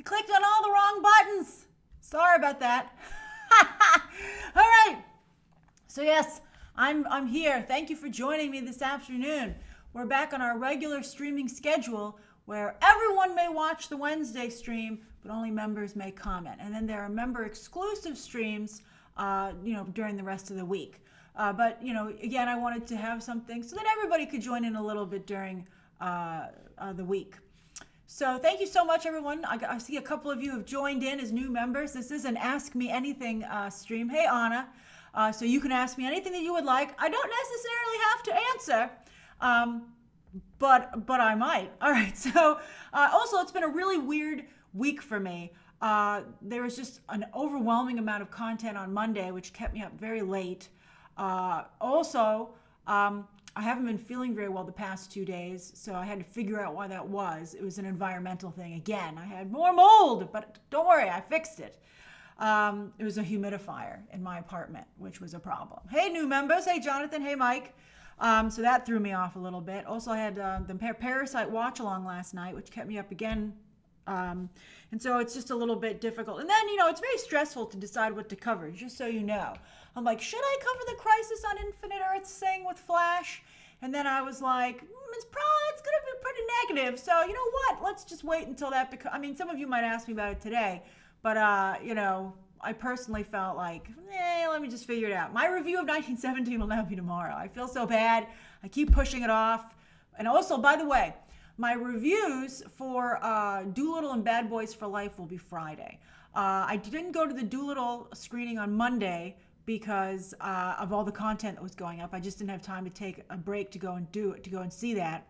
I clicked on all the wrong buttons. Sorry about that. All right. So yes, I'm here. Thank you for joining me this afternoon. We're back on our regular streaming schedule where everyone may watch the Wednesday stream, but only members may comment. And then there are member exclusive streams, during the rest of the week. But again, I wanted to have something so that everybody could join in a little bit during the week. So thank you so much, everyone. I see a couple of you have joined in as new members. This is an Ask Me Anything stream. Hey, Anna. So you can ask me anything that you would like. I don't necessarily have to answer, but I might. All right. So also, it's been a really weird week for me. There was just an overwhelming amount of content on Monday, which kept me up very late. I haven't been feeling very well the past 2 days, so I had to figure out why that was. It was an environmental thing again. I had more mold, but don't worry, I fixed it. It was a humidifier in my apartment, which was a problem. Hey, new members. Hey, Jonathan. Hey, Mike. So that threw me off a little bit. Also, I had the Parasite watch along last night, which kept me up again. And so it's just a little bit difficult. And then, it's very stressful to decide what to cover, just so you know. I'm like, should I cover the Crisis on Infinite Earths thing with Flash? And then I was like, it's going to be pretty negative. So you know what? Let's just wait until that some of you might ask me about it today. But, I personally felt like, let me just figure it out. My review of 1917 will now be tomorrow. I feel so bad. I keep pushing it off. And also, by the way, my reviews for Doolittle and Bad Boys for Life will be Friday. I didn't go to the Doolittle screening on Monday because of all the content that was going up. I just didn't have time to take a break to go and see that.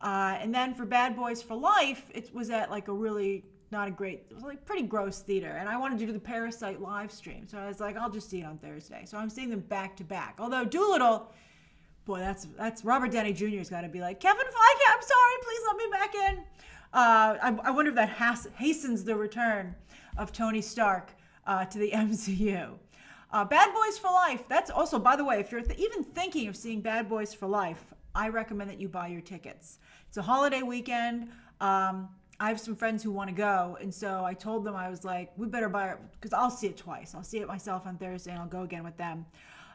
And then for Bad Boys for Life, it was at like a really it was like pretty gross theater. And I wanted to do the Parasite live stream. So I was like, I'll just see it on Thursday. So I'm seeing them back to back. Although Doolittle, boy, that's Robert Downey Jr.'s got to be like, Kevin Feige, I'm sorry, please let me back in. I wonder if that hastens the return of Tony Stark to the MCU. Bad Boys for Life, that's also, by the way, if you're even thinking of seeing Bad Boys for Life, I recommend that you buy your tickets. It's a holiday weekend. I have some friends who want to go, and so I told them, I was like, we better buy it, because I'll see it twice. I'll see it myself on Thursday, and I'll go again with them.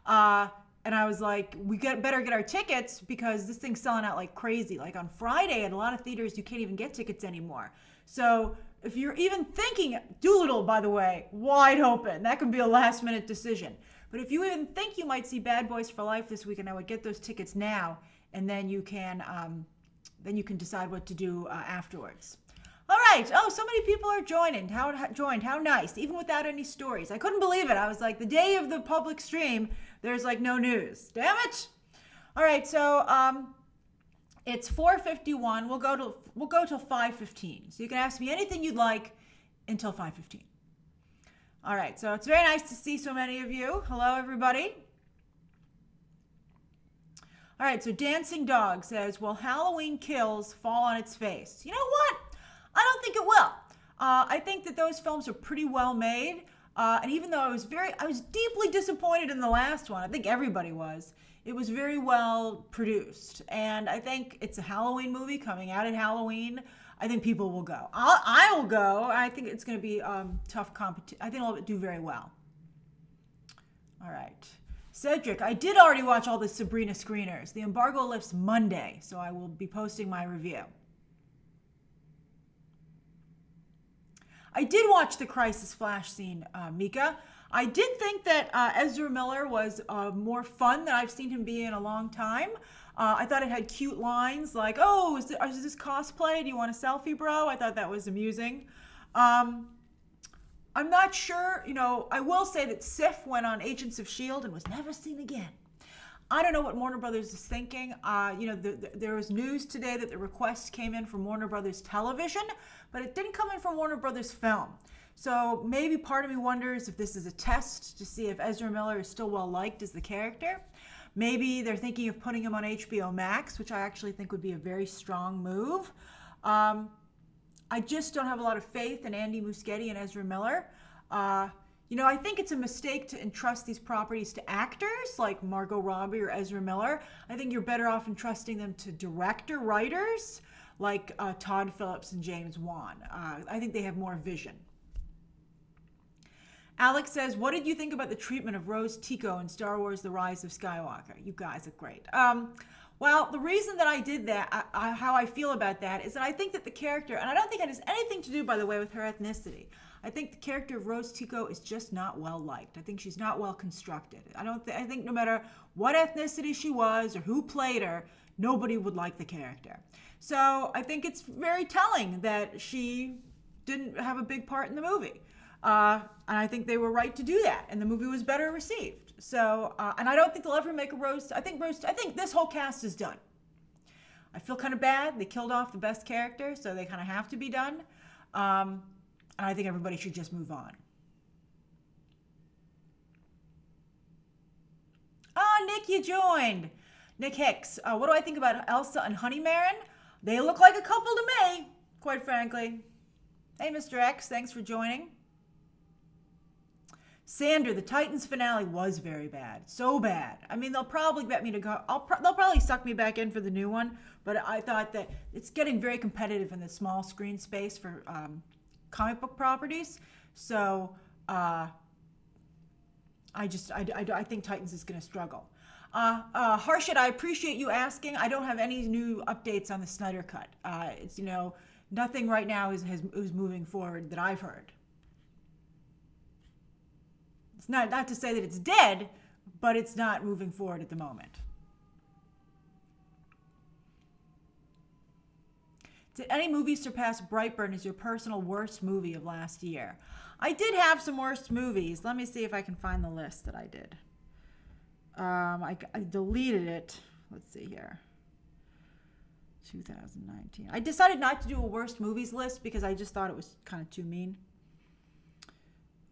And I was like, better get our tickets because this thing's selling out like crazy. Like on Friday at a lot of theaters, you can't even get tickets anymore. So if you're even thinking, Doolittle, by the way, wide open. That can be a last minute decision. But if you even think you might see Bad Boys for Life this weekend, I would get those tickets now, and then you can decide what to do afterwards. All right. Oh, so many people are joined. How nice. Even without any stories. I couldn't believe it. I was like, the day of the public stream, there's like no news. Damn it. All right. So it's 4:51. We'll go till 5:15. So you can ask me anything you'd like until 5:15. All right. So it's very nice to see so many of you. Hello, everybody. All right. So Dancing Dog says, will Halloween Kills fall on its face? You know what? I don't think it will. I think that those films are pretty well made. And even though I was deeply disappointed in the last one, I think everybody was, it was very well produced. And I think it's a Halloween movie coming out at Halloween. I think people will go. I will go. I think it's going to be tough competition. I think it'll do very well. All right. Cedric, I did already watch all the Sabrina screeners. The embargo lifts Monday, so I will be posting my review. I did watch the Crisis Flash scene, Mika. I did think that Ezra Miller was more fun than I've seen him be in a long time. I thought it had cute lines like, oh, is this cosplay? Do you want a selfie, bro? I thought that was amusing. I'm not sure. I will say that Sif went on Agents of S.H.I.E.L.D. and was never seen again. I don't know what Warner Brothers is thinking. There was news today that the request came in from Warner Brothers Television, but it didn't come in from Warner Brothers Film. So maybe part of me wonders if this is a test to see if Ezra Miller is still well liked as the character. Maybe they're thinking of putting him on HBO Max, which I actually think would be a very strong move. I just don't have a lot of faith in Andy Muschietti and Ezra Miller. I think it's a mistake to entrust these properties to actors like Margot Robbie or Ezra Miller. I think you're better off entrusting them to writers like Todd Phillips and James Wan. I think they have more vision. Alex says, what did you think about the treatment of Rose Tico in Star Wars The Rise of Skywalker? You guys are great. Well, the reason that I did that, how I feel about that, is that I think that the character, and I don't think it has anything to do, by the way, with her ethnicity. I think the character of Rose Tico is just not well liked. I think she's not well constructed. I think no matter what ethnicity she was or who played her, nobody would like the character. So I think it's very telling that she didn't have a big part in the movie. And I think they were right to do that, and the movie was better received. So, and I don't think they'll ever make a Rose. I think this whole cast is done. I feel kind of bad. They killed off the best character, so they kind of have to be done. And I think everybody should just move on. Oh, Nick, you joined. Nick Hicks. What do I think about Elsa and Honeymarin? They look like a couple to me, quite frankly. Hey, Mr. X, thanks for joining. Sander, the Titans finale was very bad. So bad. I mean, they'll probably get me to go. They'll probably suck me back in for the new one, but I thought that it's getting very competitive in the small screen space for comic book properties. So I think Titans is going to struggle. Harshit, I appreciate you asking. I don't have any new updates on the Snyder Cut. It's, nothing right now is moving forward that I've heard. It's not to say that it's dead, but it's not moving forward at the moment. Did any movie surpass Brightburn as your personal worst movie of last year? I did have some worst movies. Let me see if I can find the list that I did. I deleted it. Let's see here. 2019. I decided not to do a worst movies list because I just thought it was kind of too mean.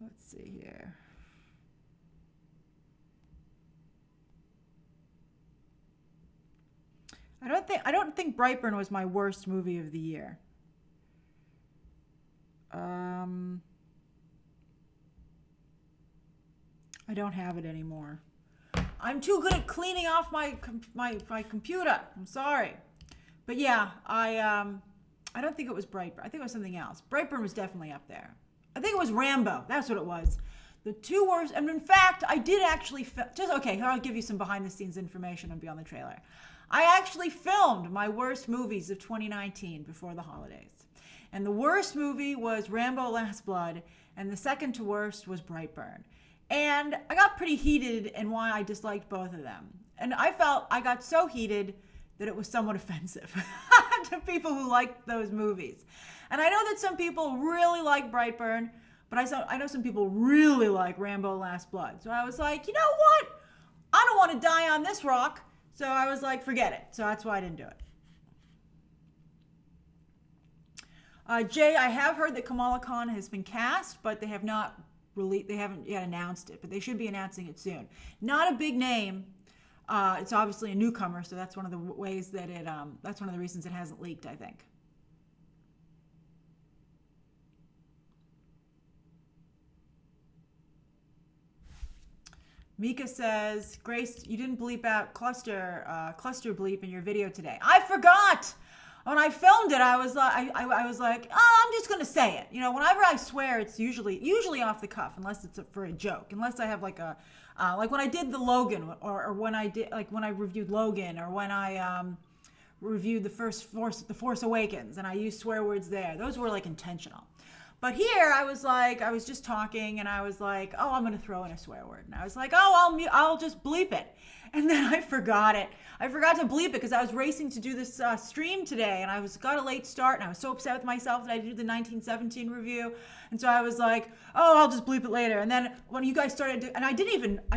Let's see here. I don't think Brightburn was my worst movie of the year. I don't have it anymore. I'm too good at cleaning off my computer. I'm sorry. But yeah, I don't think it was Brightburn. I think it was something else. Brightburn was definitely up there. I think it was Rambo. That's what it was. The two worst, and in fact, I did actually, I'll give you some behind the scenes information on Beyond the Trailer. I actually filmed my worst movies of 2019 before the holidays. And the worst movie was Rambo Last Blood, and the second to worst was Brightburn. And I got pretty heated in why I disliked both of them. And I felt I got so heated that it was somewhat offensive to people who liked those movies. And I know that some people really like Brightburn, but I know some people really like Rambo Last Blood. So I was like, you know what? I don't want to die on this rock. So I was like, forget it. So that's why I didn't do it. Jay, I have heard that Kamala Khan has been cast, but they haven't yet announced it, but they should be announcing it soon. Not a big name. It's obviously a newcomer, so that's one of the ways that that's one of the reasons it hasn't leaked, I think. Mika says, Grace, you didn't bleep out cluster bleep in your video today. I forgot. When I filmed it, I was like, oh, I'm just gonna say it. Whenever I swear, it's usually off the cuff, unless it's for a joke. Unless I have like when I did the Logan, or when I reviewed Logan, or when I reviewed the Force Awakens, and I used swear words there. Those were like intentional. But here, I was just talking, and I was like, oh, I'm going to throw in a swear word. And I was like, oh, I'll just bleep it. And then I forgot it. I forgot to bleep it because I was racing to do this stream today, and I got a late start, and I was so upset with myself that I did the 1917 review. And so I was like, oh, I'll just bleep it later. And then when you guys started, and I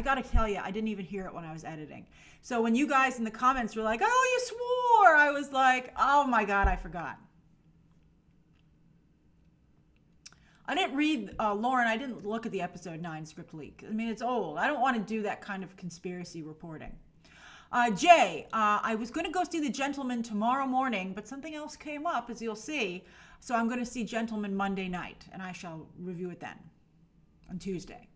got to tell you, I didn't even hear it when I was editing. So when you guys in the comments were like, oh, you swore, I was like, oh my God, I forgot. I didn't read, Lauren, I didn't look at the episode 9 script leak. I mean, it's old. I don't want to do that kind of conspiracy reporting. Jay, I was going to go see The Gentleman tomorrow morning, but something else came up, as you'll see. So I'm going to see Gentleman Monday night, and I shall review it then, on Tuesday.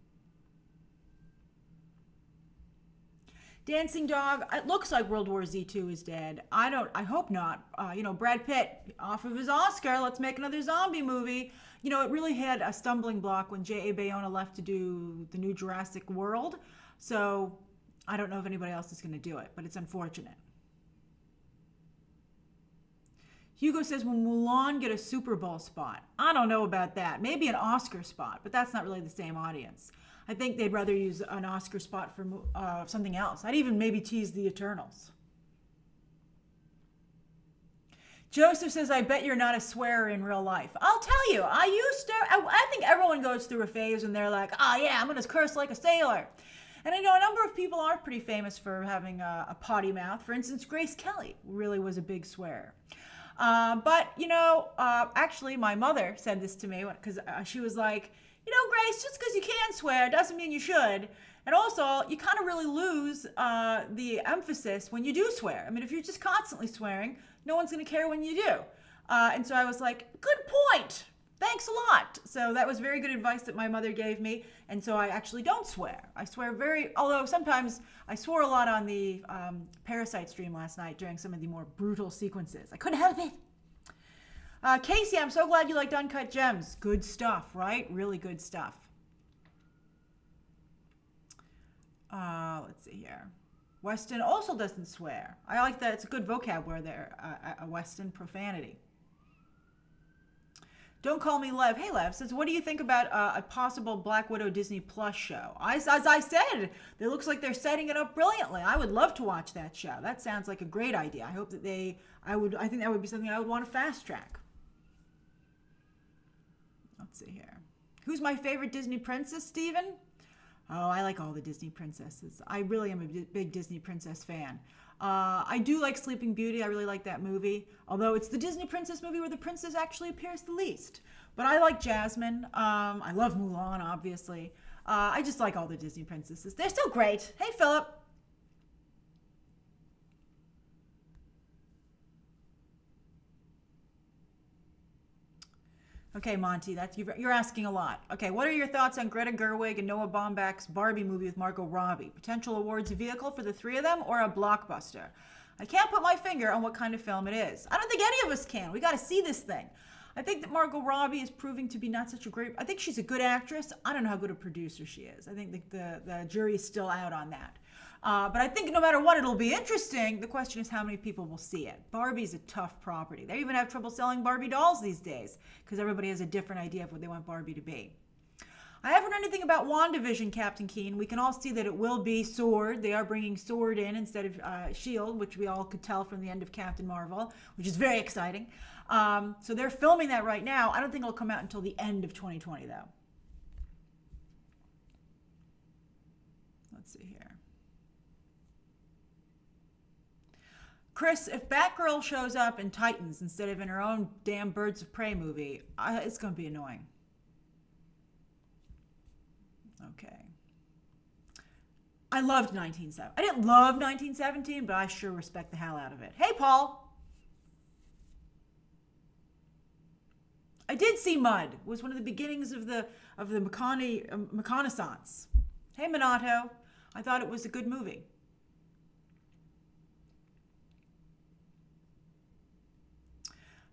Dancing Dog, it looks like World War Z2 is dead. I hope not. Brad Pitt, off of his Oscar, let's make another zombie movie. It really had a stumbling block when J.A. Bayona left to do the new Jurassic World. So I don't know if anybody else is going to do it, but it's unfortunate. Hugo says, will Mulan get a Super Bowl spot? I don't know about that. Maybe an Oscar spot, but that's not really the same audience. I think they'd rather use an Oscar spot for something else. I'd even maybe tease the Eternals. Joseph says, I bet you're not a swearer in real life. I'll tell you, I think everyone goes through a phase when they're like, oh yeah, I'm going to curse like a sailor. And I know a number of people are pretty famous for having a potty mouth. For instance, Grace Kelly really was a big swearer. But actually my mother said this to me because she was like, Grace, just because you can swear doesn't mean you should. And also, you kind of really lose the emphasis when you do swear. I mean, if you're just constantly swearing, no one's going to care when you do. And so I was like, good point. Thanks a lot. So that was very good advice that my mother gave me. And so I actually don't swear. I swear although sometimes I swore a lot on the Parasite stream last night during some of the more brutal sequences. I couldn't help it. Casey, I'm so glad you liked Uncut Gems. Good stuff, right? Really good stuff. Let's see here. Weston also doesn't swear. I like that. It's a good vocabulary there, a Weston profanity. Don't Call Me Lev. Hey, Lev says, what do you think about a possible Black Widow Disney Plus show? As I said, it looks like they're setting it up brilliantly. I would love to watch that show. That sounds like a great idea. I hope that I think that would be something I would want to fast track. Let's see here. Who's my favorite Disney princess, Steven? Oh, I like all the Disney princesses. I really am a big Disney princess fan. I do like Sleeping Beauty. I really like that movie. Although it's the Disney princess movie where the princess actually appears the least. But I like Jasmine. I love Mulan, obviously. I just like all the Disney princesses. They're so great. Hey, Philip. Okay, Monty, you're asking a lot. Okay, what are your thoughts on Greta Gerwig and Noah Baumbach's Barbie movie with Margot Robbie? Potential awards vehicle for the three of them or a blockbuster? I can't put my finger on what kind of film it is. I don't think any of us can. We got to see this thing. I think that Margot Robbie is proving to be not such a great... I think she's a good actress. I don't know how good a producer she is. I think the jury is still out on that. But I think no matter what, it'll be interesting. The question is how many people will see it. Barbie's a tough property. They even have trouble selling Barbie dolls these days because everybody has a different idea of what they want Barbie to be. I haven't heard anything about WandaVision, Captain Keen. We can all see that it will be S.W.O.R.D. They are bringing S.W.O.R.D. in instead of S.H.I.E.L.D., which we all could tell from the end of Captain Marvel, which is very exciting. So they're filming that right now. I don't think it'll come out until the end of 2020, though. Let's see here. Chris, if Batgirl shows up in Titans instead of in her own damn Birds of Prey movie, it's going to be annoying. Okay. I loved 1917. I didn't love 1917, but I sure respect the hell out of it. Hey, Paul. I did see Mud. It was one of the beginnings of the reconnaissance. Hey, Minato. I thought it was a good movie.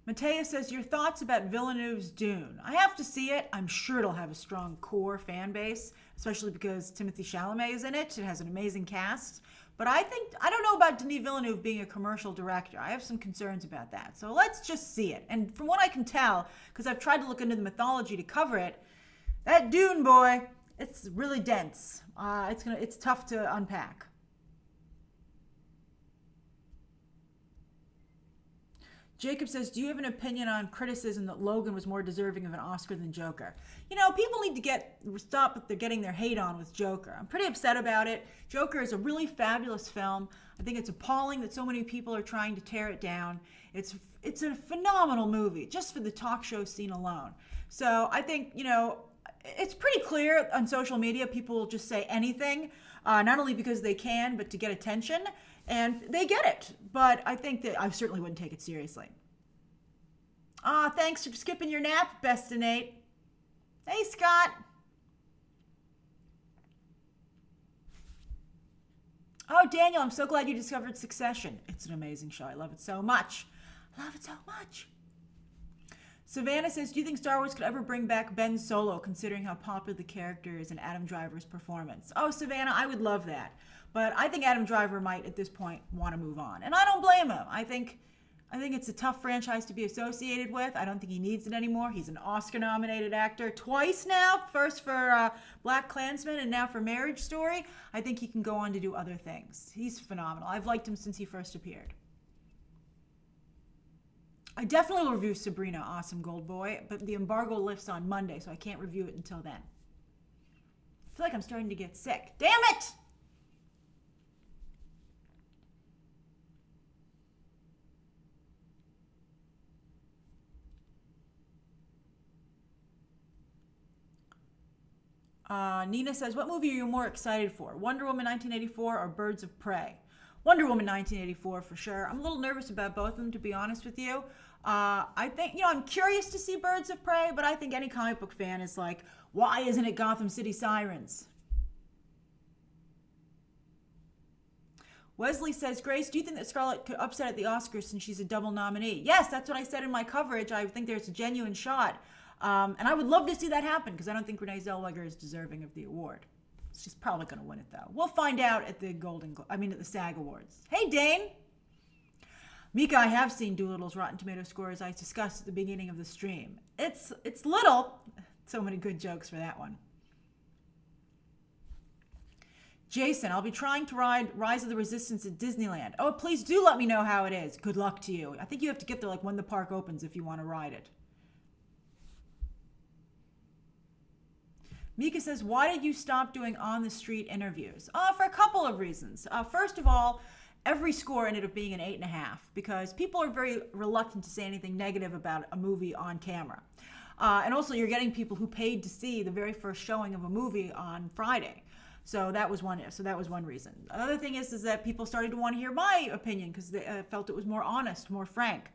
Matea says, your thoughts about Villeneuve's Dune. I have to see it. I'm sure it'll have a strong core fan base, especially because Timothée Chalamet is in it. It has an amazing cast. But I don't know about Denis Villeneuve being a commercial director. I have some concerns about that. So let's just see it. And from what I can tell, because I've tried to look into the mythology to cover it, that Dune boy, it's really dense. It's tough to unpack. Jacob says, do you have an opinion on criticism that Logan was more deserving of an Oscar than Joker? People need to stop getting their hate on with Joker. I'm pretty upset about it. Joker is a really fabulous film. I think it's appalling that so many people are trying to tear it down. It's a phenomenal movie, just for the talk show scene alone. So I think, it's pretty clear on social media, people will just say anything, not only because they can, but to get attention. And they get it, but I think that I certainly wouldn't take it seriously. Thanks for skipping your nap, Bestinate. Hey, Scott. Oh, Daniel, I'm so glad you discovered Succession. It's an amazing show. I love it so much. I love it so much. Savannah says, do you think Star Wars could ever bring back Ben Solo, considering how popular the character is and Adam Driver's performance? Oh, Savannah, I would love that. But I think Adam Driver might, at this point, want to move on. And I don't blame him. I think it's a tough franchise to be associated with. I don't think he needs it anymore. He's an Oscar-nominated actor twice now. First for Black Klansman and now for Marriage Story. I think he can go on to do other things. He's phenomenal. I've liked him since he first appeared. I definitely will review Sabrina, Awesome Gold Boy, but the embargo lifts on Monday, so I can't review it until then. I feel like I'm starting to get sick. Damn it! Nina says, what movie are you more excited for? Wonder Woman 1984 or Birds of Prey? Wonder Woman 1984 for sure. I'm a little nervous about both of them, to be honest with you. I think, I'm curious to see Birds of Prey, but I think any comic book fan is like, why isn't it Gotham City Sirens? Wesley says, Grace, do you think that Scarlett could upset at the Oscars since she's a double nominee? Yes, that's what I said in my coverage. I think there's a genuine shot. And I would love to see that happen because I don't think Renee Zellweger is deserving of the award. She's probably going to win it, though. We'll find out at the at the SAG Awards. Hey, Dane. Mika, I have seen Doolittle's Rotten Tomato score as I discussed at the beginning of the stream. It's little. So many good jokes for that one. Jason, I'll be trying to ride Rise of the Resistance at Disneyland. Oh, please do let me know how it is. Good luck to you. I think you have to get there like when the park opens if you want to ride it. Mika says, why did you stop doing on-the-street interviews? For a couple of reasons. First of all, every score ended up being an 8.5 because people are very reluctant to say anything negative about a movie on camera. And also, you're getting people who paid to see the very first showing of a movie on Friday. So that was one reason. Another thing is that people started to want to hear my opinion because they felt it was more honest, more frank.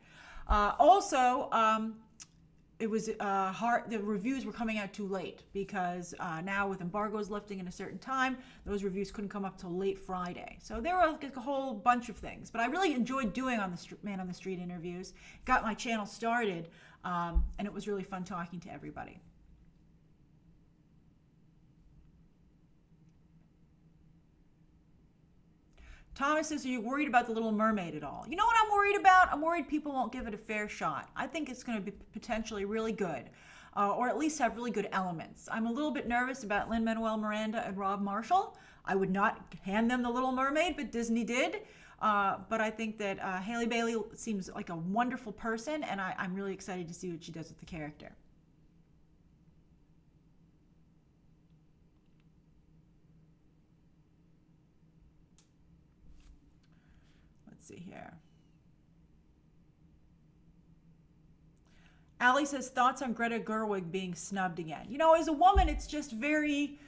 It was hard. The reviews were coming out too late because now with embargoes lifting in a certain time, those reviews couldn't come up till late Friday. So there were like a whole bunch of things. But I really enjoyed doing Man on the Street interviews. Got my channel started, and it was really fun talking to everybody. Thomas says, are you worried about The Little Mermaid at all? You know what I'm worried about? I'm worried people won't give it a fair shot. I think it's going to be potentially really good, or at least have really good elements. I'm a little bit nervous about Lin-Manuel Miranda and Rob Marshall. I would not hand them The Little Mermaid, but Disney did. But I think that Halle Bailey seems like a wonderful person, and I'm really excited to see what she does with the character. See here. Allie says, thoughts on Greta Gerwig being snubbed again. As a woman, it's just very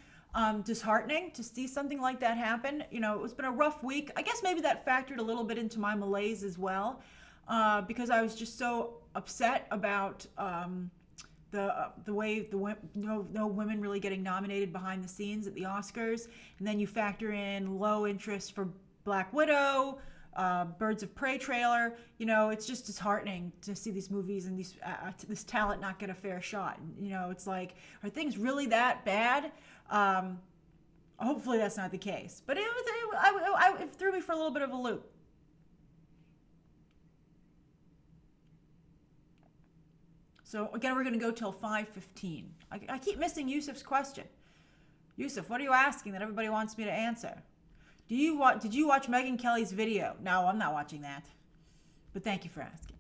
disheartening to see something like that happen. It's been a rough week. I guess maybe that factored a little bit into my malaise as well, because I was just so upset about the way no women really getting nominated behind the scenes at the Oscars, and then you factor in low interest for Black Widow, Birds of Prey trailer. It's just disheartening to see these movies and this talent not get a fair shot. It's like, are things really that bad? Hopefully that's not the case. But it threw me for a little bit of a loop. So again, we're going to go till 5:15. I keep missing Yusuf's question. Yusuf, what are you asking that everybody wants me to answer? Did you watch Megyn Kelly's video? No, I'm not watching that. But thank you for asking.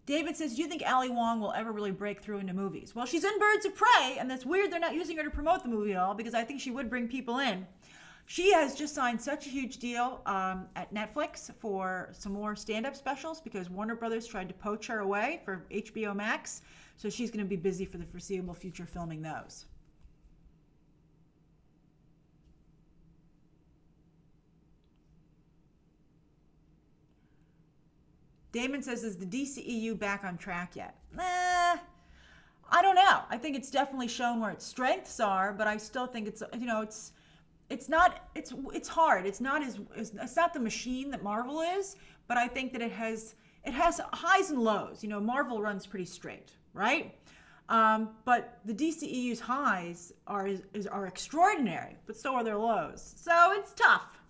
David says, do you think Ali Wong will ever really break through into movies? Well, she's in Birds of Prey, and that's weird they're not using her to promote the movie at all, because I think she would bring people in. She has just signed such a huge deal at Netflix for some more stand-up specials, because Warner Brothers tried to poach her away for HBO Max. So she's going to be busy for the foreseeable future filming those. Damon says, is the DCEU back on track yet? I don't know. I think it's definitely shown where its strengths are, but I still think it's it's hard. It's not the machine that Marvel is, but I think that it has highs and lows. You know, Marvel runs pretty straight, right? But the DCEU's highs are extraordinary, but so are their lows. So it's tough.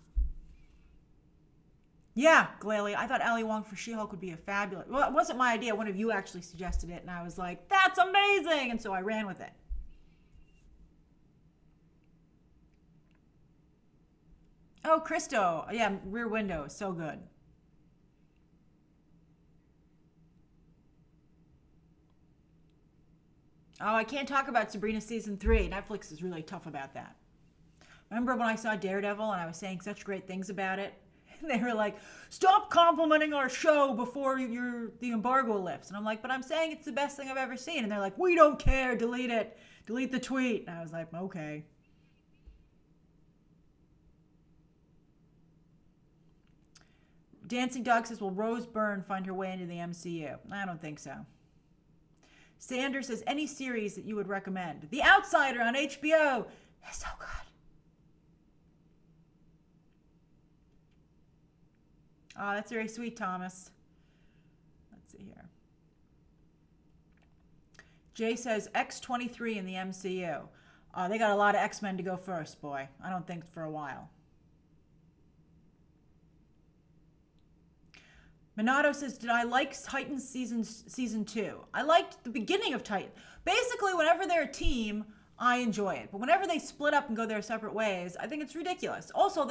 Yeah, Glalie, I thought Ali Wong for She-Hulk would be a fabulous. Well, it wasn't my idea. One of you actually suggested it, and I was like, "That's amazing!" And so I ran with it. Oh, Christo, yeah, Rear Window, so good. Oh, I can't talk about Sabrina season 3. Netflix is really tough about that. Remember when I saw Daredevil and I was saying such great things about it? And they were like, "Stop complimenting our show before the embargo lifts." And I'm like, "But I'm saying it's the best thing I've ever seen." And they're like, "We don't care. Delete it. Delete the tweet." And I was like, "Okay." Dancing Dog says, "Will Rose Byrne find her way into the MCU?" I don't think so. Sanders says, "Any series that you would recommend?" The Outsider on HBO is so good. Oh, that's very sweet, Thomas. Let's see here. Jay says X-23 in the MCU. They got a lot of X-Men to go first, boy. I don't think for a while. Minato says, "Did I like Titans season 2? I liked the beginning of Titan. Basically, whenever they're a team, I enjoy it. But whenever they split up and go their separate ways, I think it's ridiculous. Also,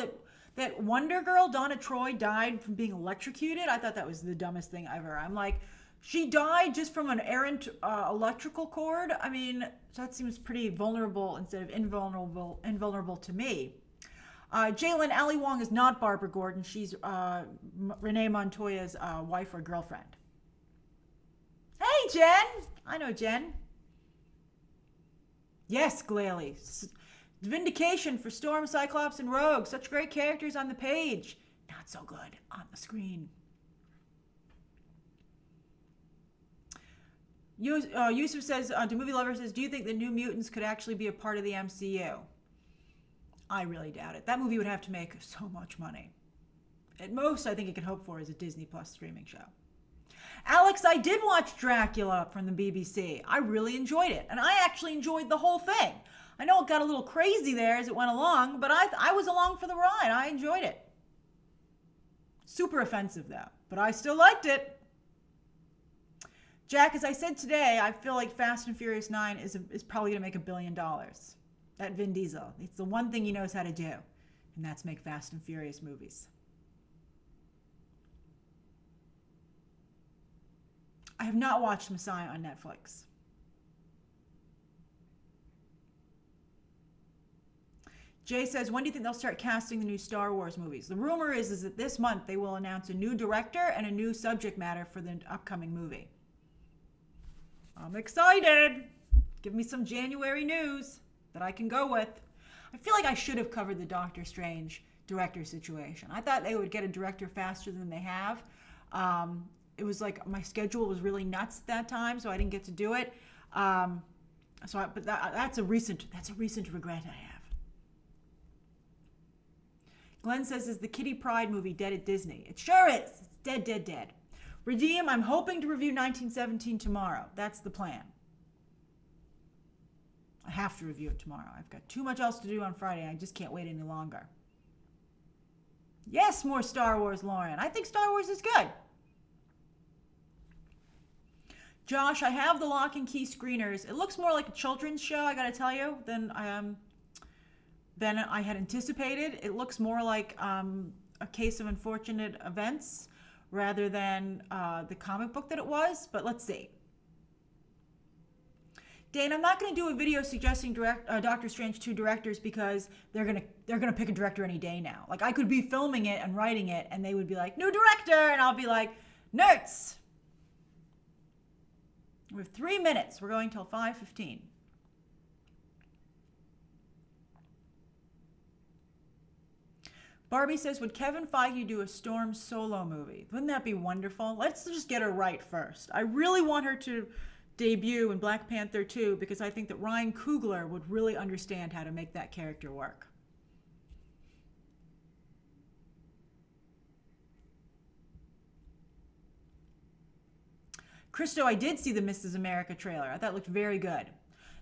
that Wonder Girl, Donna Troy, died from being electrocuted. I thought that was the dumbest thing ever. I'm like, she died just from an errant electrical cord. I mean, that seems pretty vulnerable instead of invulnerable to me. Jalen, Ali Wong is not Barbara Gordon. She's Renee Montoya's wife or girlfriend. Hey, Jen. I know Jen. Yes, Glalie. Vindication for Storm, Cyclops, and Rogue. Such great characters on the page. Not so good on the screen. Yusuf says, to Movie Lover says, "Do you think the New Mutants could actually be a part of the MCU?" I really doubt it. That movie would have to make so much money. At most, I think it can hope for is a Disney Plus streaming show. Alex, I did watch Dracula from the BBC. I really enjoyed it. And I actually enjoyed the whole thing. I know it got a little crazy there as it went along, but I was along for the ride. I enjoyed it. Super offensive, though. But I still liked it. Jack, as I said today, I feel like Fast and Furious 9 is probably going to make $1 billion. That Vin Diesel. It's the one thing he knows how to do. And that's make Fast and Furious movies. I have not watched Messiah on Netflix. Jay says, "When do you think they'll start casting the new Star Wars movies?" The rumor is that this month they will announce a new director and a new subject matter for the upcoming movie. I'm excited. Give me some January news that I can go with. I feel like I should have covered the Doctor Strange director situation. I thought they would get a director faster than they have. It was like my schedule was really nuts at that time, so I didn't get to do it. But that's a recent regret I have. Glenn says, "Is the Kitty Pryde movie dead at Disney?" It sure is. It's dead, dead, dead. Redeem, I'm hoping to review 1917 tomorrow. That's the plan. I have to review it tomorrow. I've got too much else to do on Friday. I just can't wait any longer. Yes, more Star Wars, Lauren. I think Star Wars is good. Josh, I have the Lock and Key screeners. It looks more like a children's show, I gotta tell you, than I had anticipated. It looks more like a case of unfortunate events rather than the comic book that it was, but let's see. Dane, I'm not going to do a video suggesting Doctor Strange 2 directors because they're gonna pick a director any day now. Like, I could be filming it and writing it, and they would be like, "New director," and I'll be like, "Nerds." We have 3 minutes. We're going till 5:15. Barbie says, "Would Kevin Feige do a Storm solo movie? Wouldn't that be wonderful? Let's just get her right first. I really want her to debut in Black Panther 2 because I think that Ryan Coogler would really understand how to make that character work." Christo, I did see the Mrs. America trailer. I thought it looked very good.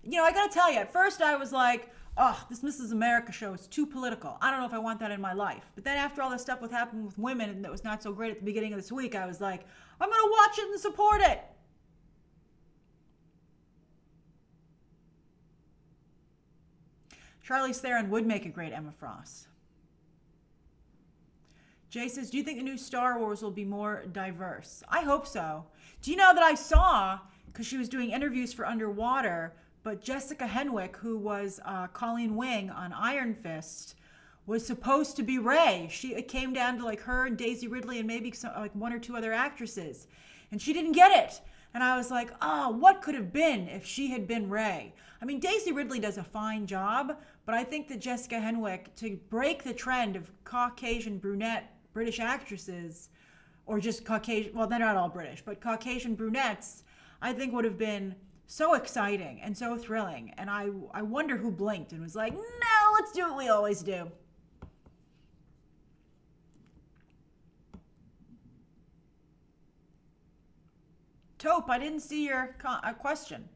You know, I gotta tell you, at first I was like, oh, this Mrs. America show is too political. I don't know if I want that in my life. But then after all this stuff was happening with women and that was not so great at the beginning of this week, I was like, I'm gonna watch it and support it. Charlize Theron would make a great Emma Frost. Jay says, do you think the new Star Wars will be more diverse? I hope so. Do you know that I saw, because she was doing interviews for Underwater, but Jessica Henwick, who was Colleen Wing on Iron Fist, was supposed to be Rey. It came down to like her and Daisy Ridley and maybe like one or two other actresses. And she didn't get it. And I was like, oh, what could have been if she had been Rey? I mean, Daisy Ridley does a fine job, but I think that Jessica Henwick, to break the trend of Caucasian brunette British actresses, or just Caucasian, well, they're not all British, but Caucasian brunettes, I think would have been so exciting and so thrilling. And I wonder who blinked and was like, no, let's do what we always do. Taupe, I didn't see your question.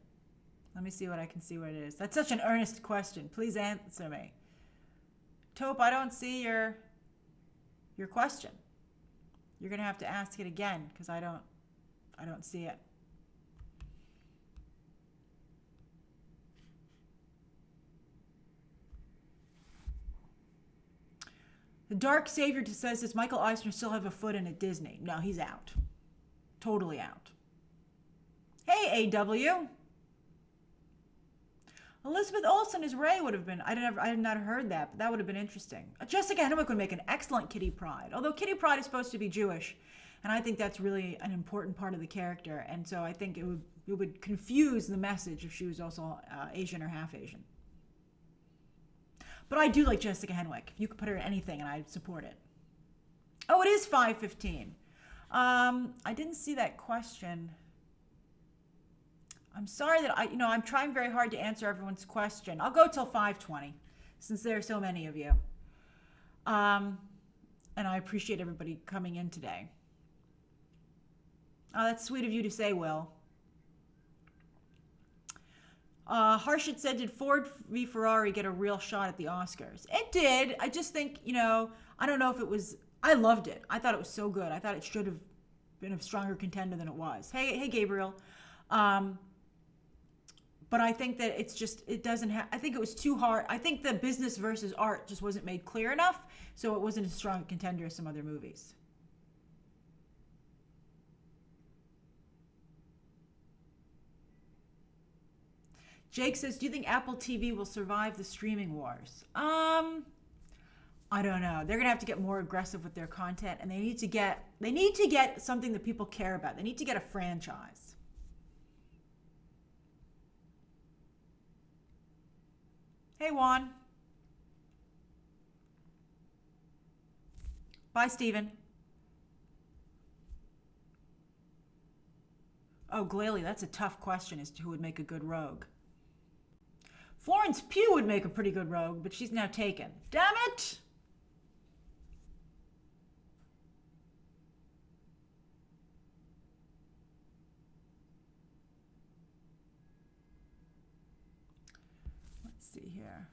Let me see what I can see what it is. That's such an earnest question. Please answer me. Taupe, I don't see your question. You're going to have to ask it again because I don't see it. The Dark Savior says, does Michael Eisner still have a foot in at Disney? No, he's out. Totally out. Hey, AW. Elizabeth Olsen as Rey would have been. I had not heard that, but that would have been interesting. Jessica Henwick would make an excellent Kitty Pryde, although Kitty Pryde is supposed to be Jewish, and I think that's really an important part of the character, and so I think it would confuse the message if she was also Asian or half Asian. But I do like Jessica Henwick. If you could put her in anything, and I'd support it. Oh, it is 5:15. I didn't see that question. I'm sorry that I'm trying very hard to answer everyone's question. I'll go till 5:20, since there are so many of you. And I appreciate everybody coming in today. Oh, that's sweet of you to say, Will. Harshit said, did Ford v Ferrari get a real shot at the Oscars? It did. I just think, I don't know if it was, I loved it. I thought it was so good. I thought it should have been a stronger contender than it was. Hey, Gabriel. But I think that it doesn't have, I think it was too hard. I think the business versus art just wasn't made clear enough, so it wasn't as strong a contender as some other movies. Jake says, do you think Apple TV will survive the streaming wars? I don't know. They're gonna have to get more aggressive with their content, and they need to get something that people care about. They need to get a franchise. Hey, Juan. Bye, Steven. Oh, Glalie, that's a tough question as to who would make a good rogue. Florence Pugh would make a pretty good rogue, but she's now taken. Damn it! Let's see here.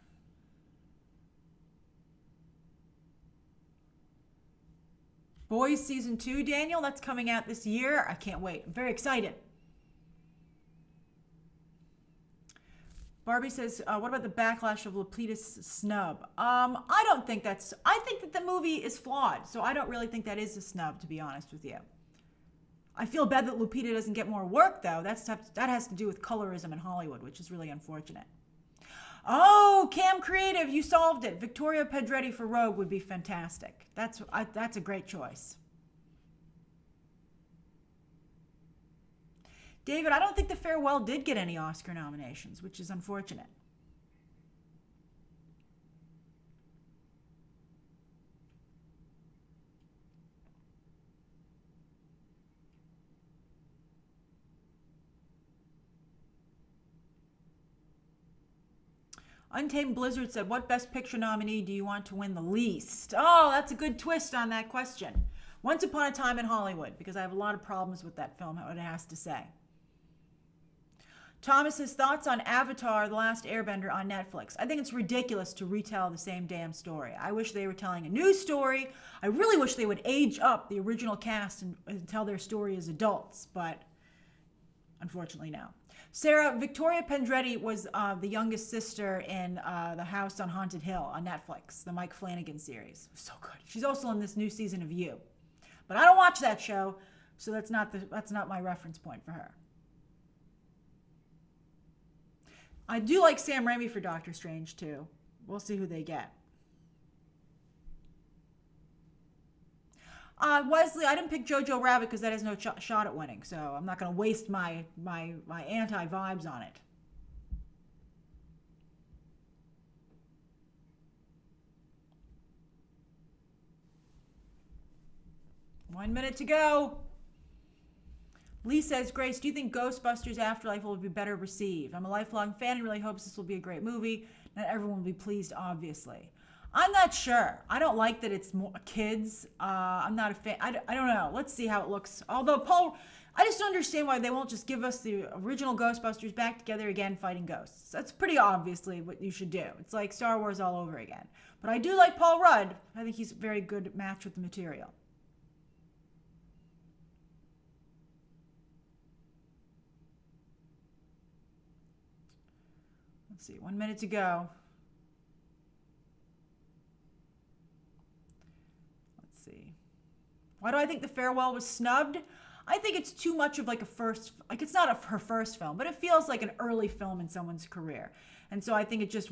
Boys Season 2, Daniel, that's coming out this year. I can't wait. I'm very excited. Barbie says, what about the backlash of Lupita's snub? I think that the movie is flawed, so I don't really think that is a snub, to be honest with you. I feel bad that Lupita doesn't get more work, though. That has to do with colorism in Hollywood, which is really unfortunate. Oh, Cam Creative, you solved it. Victoria Pedretti for Rogue would be fantastic. That's a great choice. David, I don't think The Farewell did get any Oscar nominations, which is unfortunate. Untamed Blizzard said, what Best Picture nominee do you want to win the least? Oh, that's a good twist on that question. Once Upon a Time in Hollywood, because I have a lot of problems with that film, what it has to say. Thomas's thoughts on Avatar: The Last Airbender on Netflix. I think it's ridiculous to retell the same damn story. I wish they were telling a new story. I really wish they would age up the original cast and tell their story as adults, but unfortunately no. Sarah, Victoria Pendretti was the youngest sister in The House on Haunted Hill on Netflix, the Mike Flanagan series. It was so good. She's also in this new season of You. But I don't watch that show, so that's not my reference point for her. I do like Sam Raimi for Doctor Strange, too. We'll see who they get. Wesley, I didn't pick Jojo Rabbit because that has no shot at winning, so I'm not going to waste my anti-vibes on it. One minute to go. Lee says, Grace, do you think Ghostbusters Afterlife will be better received? I'm a lifelong fan and really hopes this will be a great movie. Not everyone will be pleased, obviously. I'm not sure. I don't like that it's more kids. I'm not a fan. I don't know. Let's see how it looks. Although I just don't understand why they won't just give us the original Ghostbusters back together again fighting ghosts. That's pretty obviously what you should do. It's like Star Wars all over again. But I do like Paul Rudd. I think he's a very good match with the material. Let's see, 1 minute to go. Let's see. Why do I think The Farewell was snubbed? I think it's too much of like a first, like it's not her first film, but it feels like an early film in someone's career. And so I think it just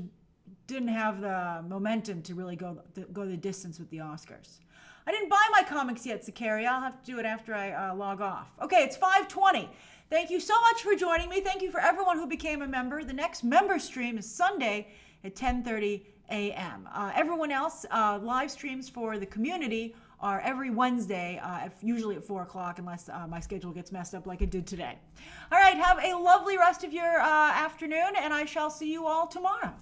didn't have the momentum to really go the distance with the Oscars. I didn't buy my comics yet, Zakaria. I'll have to do it after I log off. Okay, it's 5:20. Thank you so much for joining me. Thank you for everyone who became a member. The next member stream is Sunday at 10:30 a.m. Everyone else, live streams for the community are every Wednesday, usually at 4 o'clock, unless my schedule gets messed up like it did today. All right, have a lovely rest of your afternoon, and I shall see you all tomorrow.